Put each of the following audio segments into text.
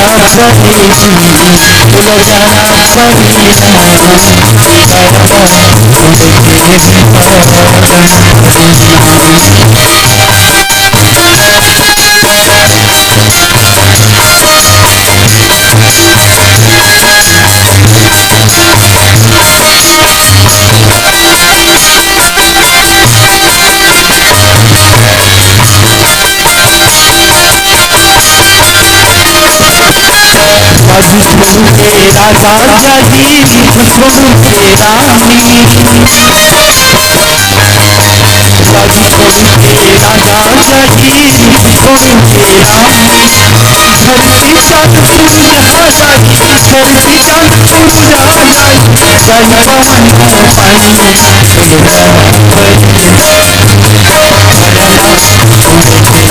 तेरा राजा जी प्रभु तेरा तेरा राजा जी प्रभु तेरा धरती चांद सूरज राजा जी धरती चांद सूरज राजा जी सहबानों आई जन्म पर गुरु मेरी समझ लो अभिमानी जन्म पर गुरु मेरी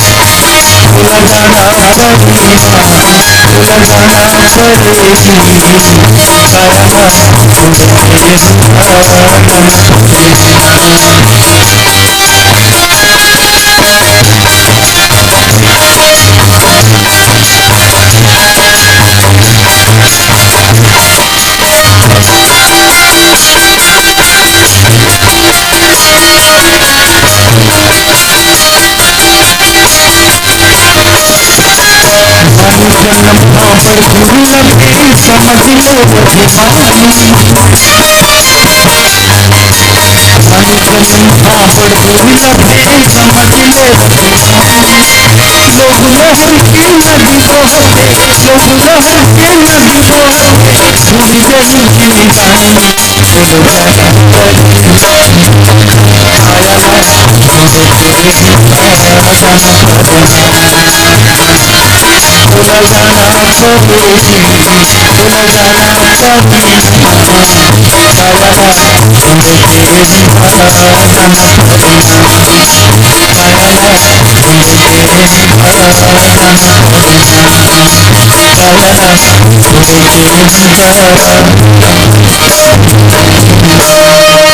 समझ लो लोग लहर की नदी को हटे लोग लहर की नदी को हटे सुन रही मेरी वाणी